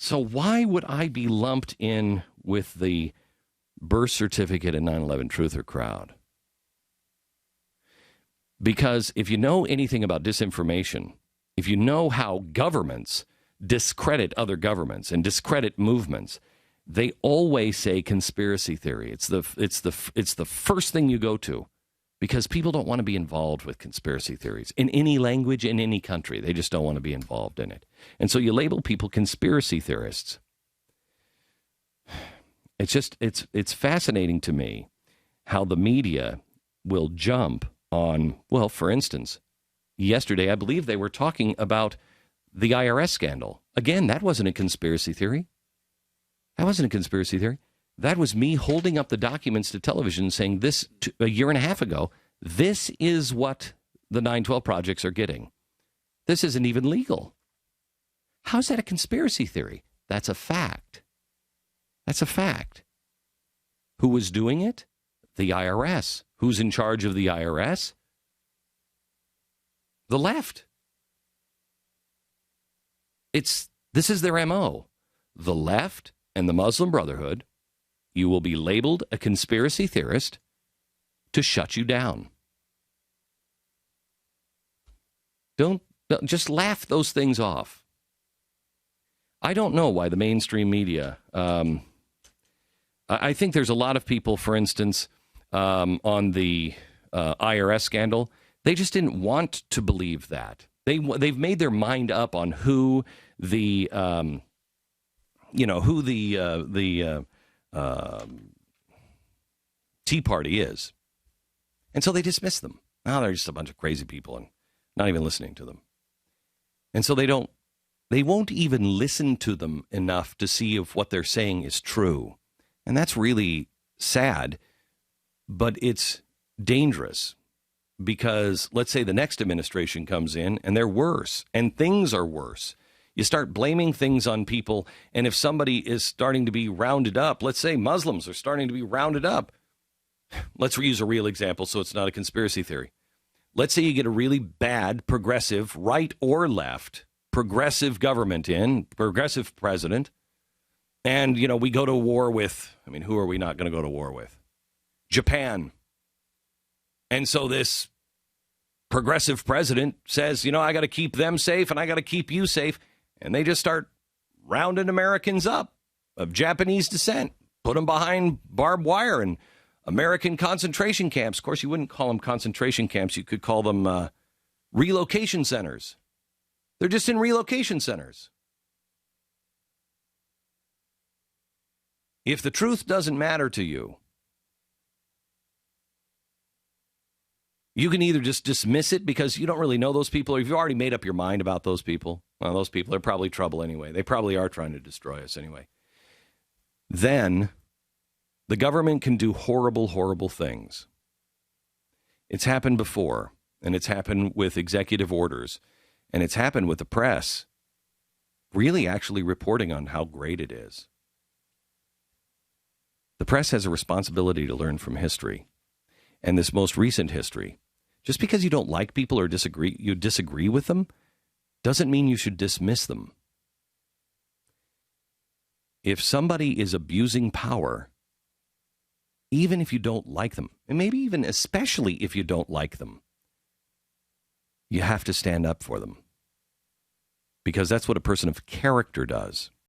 So why would I be lumped in with the birth certificate and 9/11 truther crowd? Because if you know anything about disinformation, if you know how governments discredit other governments and discredit movements, they always say conspiracy theory. It's the first thing you go to, because people don't want to be involved with conspiracy theories in any language, in any country. They just don't want to be involved in it. And so you label people conspiracy theorists. It's fascinating to me how the media will jump on, well, for instance, yesterday, I believe they were talking about the IRS scandal. Again, that wasn't a conspiracy theory. That wasn't a conspiracy theory. That was me holding up the documents to television saying this a year and a half ago. This is what the 9/12 projects are getting. This isn't even legal. How's that a conspiracy theory? That's a fact. That's a fact. Who was doing it? The IRS. Who's in charge of the IRS? The left. This is their MO. The left and the Muslim Brotherhood. You will be labeled a conspiracy theorist to shut you down. Don't just laugh those things off. I don't know why the mainstream media. I think there's a lot of people, for instance, on the IRS scandal. They just didn't want to believe that. They've made their mind up on who the Tea Party is, and so they dismiss them. Oh, they're just a bunch of crazy people, and not even listening to them. And so they won't even listen to them enough to see if what they're saying is true. And that's really sad, but it's dangerous, because let's say the next administration comes in and they're worse and things are worse. You start blaming things on people, and if somebody is starting to be rounded up, let's say Muslims are starting to be rounded up. Let's use a real example so it's not a conspiracy theory. Let's say you get a really bad, progressive, right or left, progressive government in, progressive president, and, we go to war with, who are we not going to go to war with? Japan. And so this progressive president says, I got to keep them safe and I got to keep you safe. And they just start rounding Americans up of Japanese descent, put them behind barbed wire in American concentration camps. Of course, you wouldn't call them concentration camps. You could call them relocation centers. They're just in relocation centers. If the truth doesn't matter to you, you can either just dismiss it because you don't really know those people, or if you've already made up your mind about those people, well, those people are probably trouble anyway. They probably are trying to destroy us anyway. Then the government can do horrible, horrible things. It's happened before, and it's happened with executive orders, and it's happened with the press really actually reporting on how great it is. The press has a responsibility to learn from history, and this most recent history. Just because you don't like people or disagree with them, doesn't mean you should dismiss them. If somebody is abusing power, even if you don't like them, and maybe even especially if you don't like them, you have to stand up for them. Because that's what a person of character does.